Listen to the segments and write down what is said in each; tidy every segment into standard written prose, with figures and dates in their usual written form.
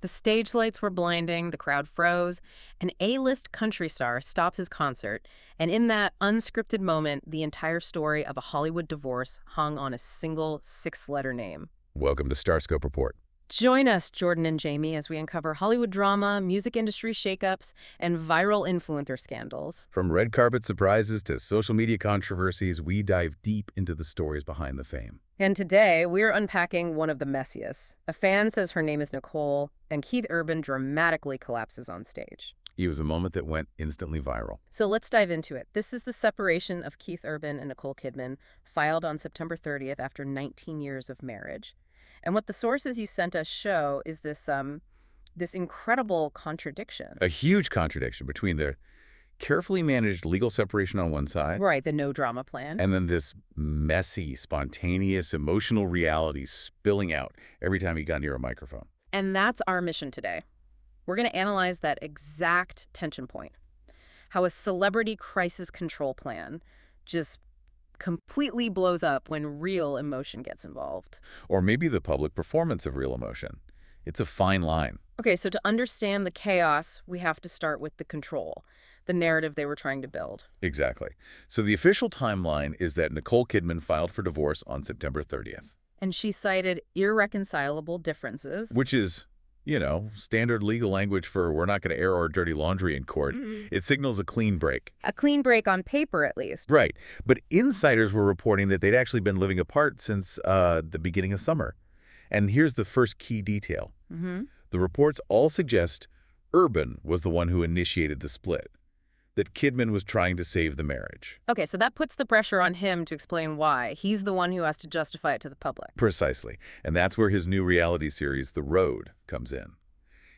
The stage lights were blinding, the crowd froze, an A-list country star stops his concert, and in that unscripted moment, the entire story of a Hollywood divorce hung on a single six-letter name. Welcome to Starscope Report. Join us, Jordan and Jamie, as we uncover Hollywood drama, music industry shakeups, and viral influencer scandals. From red carpet surprises to social media controversies, we dive deep into the stories behind the fame. And today, we're unpacking one of the messiest. A fan says her name is Nicole, and Keith Urban dramatically collapses on stage. It was a moment that went instantly viral. So let's dive into it. This is the separation of Keith Urban and Nicole Kidman, filed on September 30th after 19 years of marriage. And what the sources you sent us show is this incredible contradiction. A huge contradiction between the carefully managed legal separation on one side, Right, the no drama plan. and then this messy, spontaneous, emotional reality spilling out every time he got near a microphone. And that's our mission today. We're going to analyze that exact tension point. How a celebrity crisis control plan just completely blows up when real emotion gets involved. Or maybe the public performance of real emotion. It's a fine line. Okay, so to understand the chaos, we have to start with the control, the narrative they were trying to build. Exactly. So the official timeline is that Nicole Kidman filed for divorce on September 30th. And she cited irreconcilable differences. Which is, standard legal language for we're not going to air our dirty laundry in court. It signals a clean break. A clean break on paper, at least. Right. But insiders were reporting that they'd actually been living apart since the beginning of summer. And here's the first key detail. The reports all suggest Urban was the one who initiated the split, that Kidman was trying to save the marriage. Okay, so that puts the pressure on him to explain why. He's the one who has to justify it to the public. Precisely. And that's where his new reality series, The Road, comes in.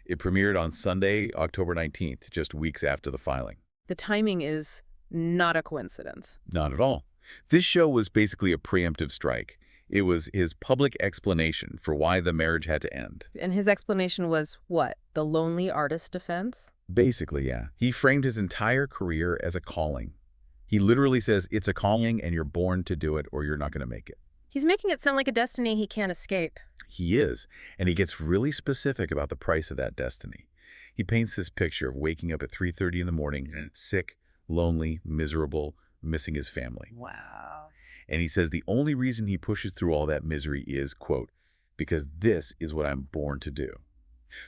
It premiered on Sunday, October 19th, just weeks after the filing. The timing is not a coincidence. Not at all. This show was basically a preemptive strike. It was his public explanation for why the marriage had to end. And his explanation was what? The lonely artist defense? Basically, yeah. He framed his entire career as a calling. He literally says, it's a calling and you're born to do it or you're not going to make it. He's making it sound like a destiny he can't escape. He is, and he gets really specific about the price of that destiny. He paints this picture of waking up at 3:30 in the morning, sick, lonely, miserable, missing his family. Wow. And he says the only reason he pushes through all that misery is, quote, because this is what I'm born to do.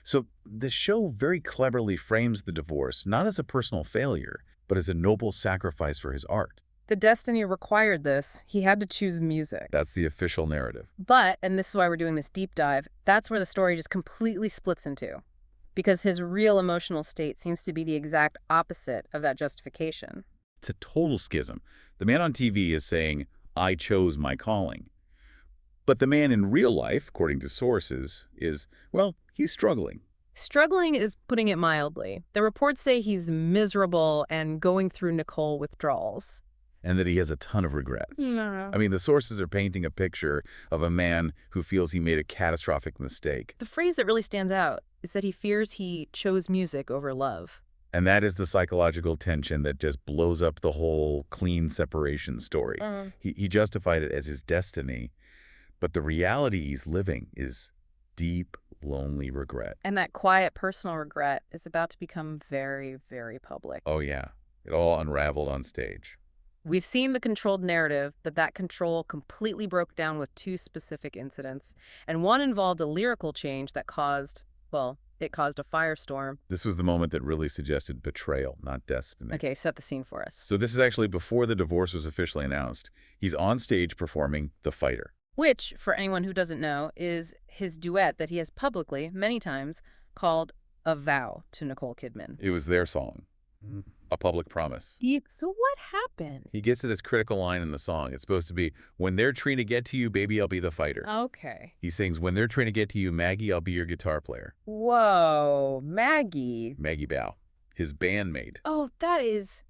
So the show very cleverly frames the divorce not as a personal failure, but as a noble sacrifice for his art. The destiny required this. He had to choose music. That's the official narrative. But, and this is why we're doing this deep dive, that's where the story just completely splits into. Because his real emotional state seems to be the exact opposite of that justification. It's a total schism. The man on TV is saying, I chose my calling. But the man in real life, according to sources, is, well, he's struggling. Struggling is putting it mildly. The reports say he's miserable and going through Nicole withdrawals. And that he has a ton of regrets. I mean, the sources are painting a picture of a man who feels he made a catastrophic mistake. The phrase that really stands out is that he fears he chose music over love. And that is the psychological tension that just blows up the whole clean separation story. He justified it as his destiny, but the reality he's living is deep, lonely regret. And that quiet personal regret is about to become very, very public. Oh, yeah. It all unraveled on stage. We've seen the controlled narrative, but that control completely broke down with two specific incidents. And one involved a lyrical change that caused, well, it caused a firestorm. This was the moment that really suggested betrayal, not destiny. Okay, set the scene for us. So this is actually before the divorce was officially announced. He's on stage performing The Fighter. Which, for anyone who doesn't know, is his duet that he has publicly, many times, called a vow to Nicole Kidman. It was their song, a public promise. So what happened? He gets to this critical line in the song. It's supposed to be, when they're trying to get to you, baby, I'll be the fighter. Okay. He sings, when they're trying to get to you, Maggie, I'll be your guitar player. Whoa, Maggie. Maggie Bow, his bandmate. Oh, that is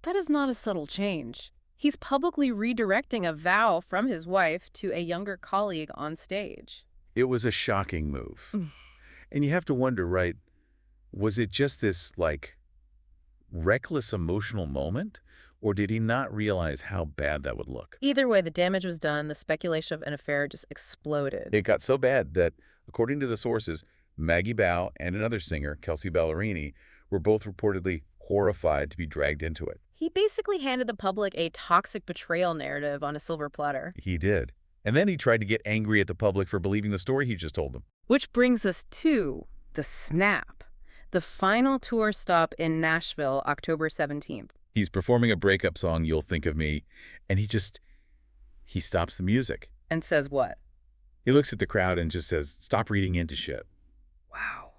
not a subtle change. He's publicly redirecting a vow from his wife to a younger colleague on stage. It was a shocking move. And you have to wonder, right, was it just this, reckless emotional moment? Or did he not realize how bad that would look? Either way, the damage was done. The speculation of an affair just exploded. It got so bad that, according to the sources, Maggie Bow and another singer, Kelsey Ballerini, were both reportedly horrified to be dragged into it. He basically handed the public a toxic betrayal narrative on a silver platter. He did. And then he tried to get angry at the public for believing the story he just told them. Which brings us to the snap. The final tour stop in Nashville, October 17th. He's performing a breakup song, You'll Think of Me, and he stops the music. And says what? He looks at the crowd and just says, stop reading into shit. Wow.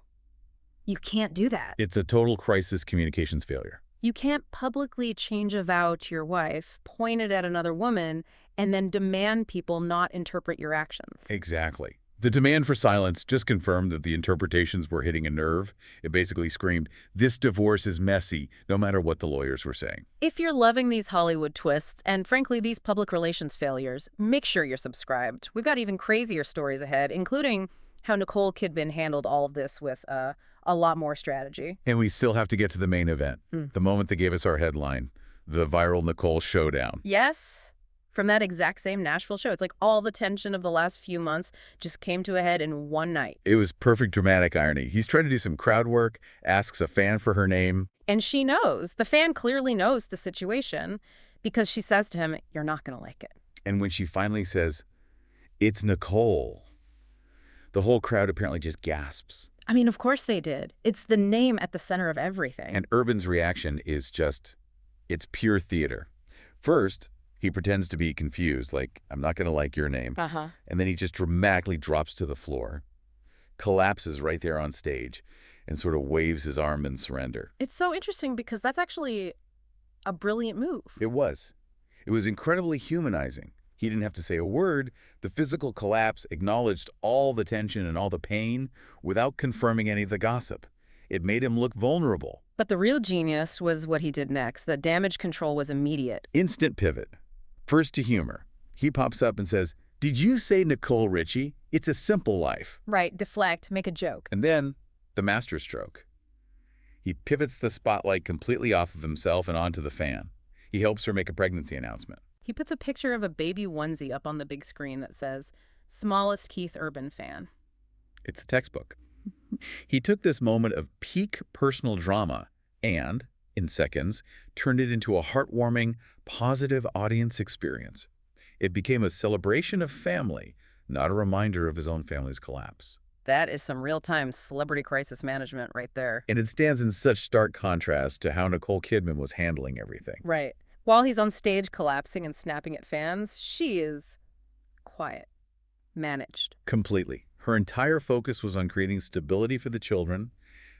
You can't do that. It's a total crisis communications failure. You can't publicly change a vow to your wife, point it at another woman, and then demand people not interpret your actions. Exactly. The demand for silence just confirmed that the interpretations were hitting a nerve. It basically screamed, this divorce is messy, no matter what the lawyers were saying. If you're loving these Hollywood twists, and frankly these public relations failures, make sure you're subscribed. We've got even crazier stories ahead, including how Nicole Kidman handled all of this with a lot more strategy. And we still have to get to the main event, the moment that gave us our headline, the viral Nicole showdown. Yes. From that exact same Nashville show. It's like all the tension of the last few months just came to a head in one night. It was perfect dramatic irony. He's trying to do some crowd work, asks a fan for her name. And she knows. The fan clearly knows the situation because she says to him, you're not going to like it. And when she finally says, it's Nicole, the whole crowd apparently just gasps. I mean, of course they did. It's the name at the center of everything. And Urban's reaction is just, it's pure theater. First, he pretends to be confused, like, I'm not going to like your name. And then he just dramatically drops to the floor, collapses right there on stage, and sort of waves his arm in surrender. It's so interesting because that's actually a brilliant move. It was. It was incredibly humanizing. He didn't have to say a word. The physical collapse acknowledged all the tension and all the pain without confirming any of the gossip. It made him look vulnerable. But the real genius was what he did next. The damage control was immediate. Instant pivot. First to humor. He pops up and says, did you say Nicole Richie? It's a simple life. Right, deflect, make a joke. And then, the masterstroke. He pivots the spotlight completely off of himself and onto the fan. He helps her make a pregnancy announcement. He puts a picture of a baby onesie up on the big screen that says, smallest Keith Urban fan. It's a textbook. He took this moment of peak personal drama and, in seconds, turned it into a heartwarming, positive audience experience. It became a celebration of family, not a reminder of his own family's collapse. That is some real-time celebrity crisis management right there. And it stands in such stark contrast to how Nicole Kidman was handling everything. Right. While he's on stage collapsing and snapping at fans, she is quiet, managed. Completely. Her entire focus was on creating stability for the children,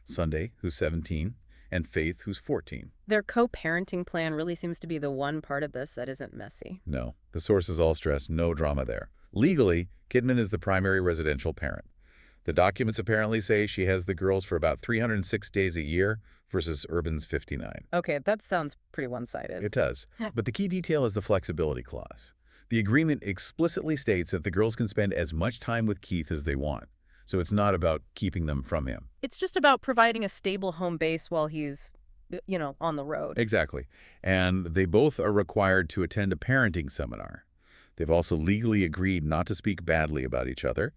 Sunday, who's 17, and Faith, who's 14. Their co-parenting plan really seems to be the one part of this that isn't messy. No, the sources all stress no drama there. Legally, Kidman is the primary residential parent. The documents apparently say she has the girls for about 306 days a year versus Urban's 59. Okay, that sounds pretty one-sided. It does. But the key detail is the flexibility clause. The agreement explicitly states that the girls can spend as much time with Keith as they want. So it's not about keeping them from him. It's just about providing a stable home base while he's, on the road. Exactly. And they both are required to attend a parenting seminar. They've also legally agreed not to speak badly about each other.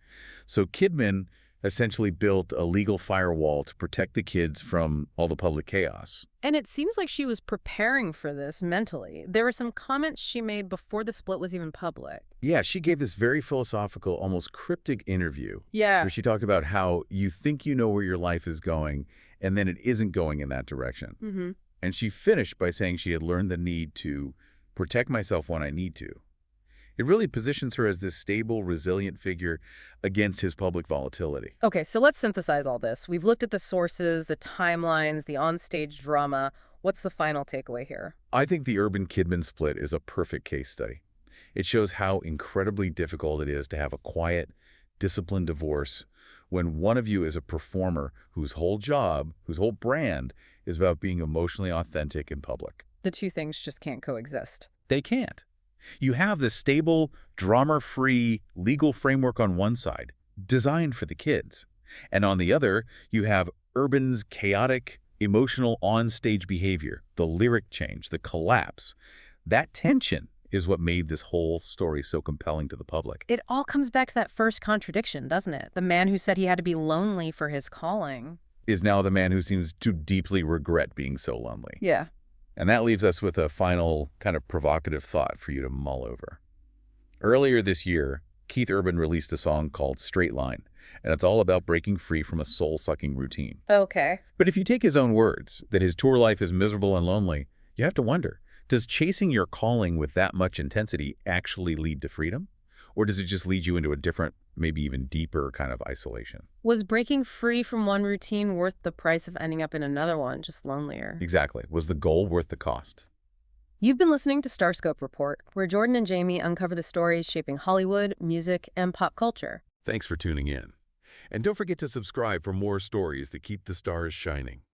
So Kidman essentially built a legal firewall to protect the kids from all the public chaos. And it seems like she was preparing for this mentally. There were some comments she made before the split was even public. Yeah, she gave this very philosophical, almost cryptic interview. Yeah. Where she talked about how you think you know where your life is going, and then it isn't going in that direction. And she finished by saying she had learned the need to protect myself when I need to. It really positions her as this stable, resilient figure against his public volatility. Okay, so let's synthesize all this. We've looked at the sources, the timelines, the onstage drama. What's the final takeaway here? I think the Urban-Kidman split is a perfect case study. It shows how incredibly difficult it is to have a quiet, disciplined divorce when one of you is a performer whose whole job, whose whole brand, is about being emotionally authentic in public. The two things just can't coexist. They can't. You have this stable, drama-free legal framework on one side, designed for the kids. And on the other, you have Urban's chaotic, emotional on-stage behavior, the lyric change, the collapse. That tension is what made this whole story so compelling to the public. It all comes back to that first contradiction, doesn't it? The man who said he had to be lonely for his calling Is now the man who seems to deeply regret being so lonely. Yeah. And that leaves us with a final kind of provocative thought for you to mull over. Earlier this year, Keith Urban released a song called Straight Line, and it's all about breaking free from a soul-sucking routine. Okay. But if you take his own words, that his tour life is miserable and lonely, you have to wonder, does chasing your calling with that much intensity actually lead to freedom? Or does it just lead you into a different, maybe even deeper kind of isolation? Was breaking free from one routine worth the price of ending up in another one, just lonelier? Exactly. Was the goal worth the cost? You've been listening to Starscope Report, where Jordan and Jamie uncover the stories shaping Hollywood, music, and pop culture. Thanks for tuning in. And don't forget to subscribe for more stories that keep the stars shining.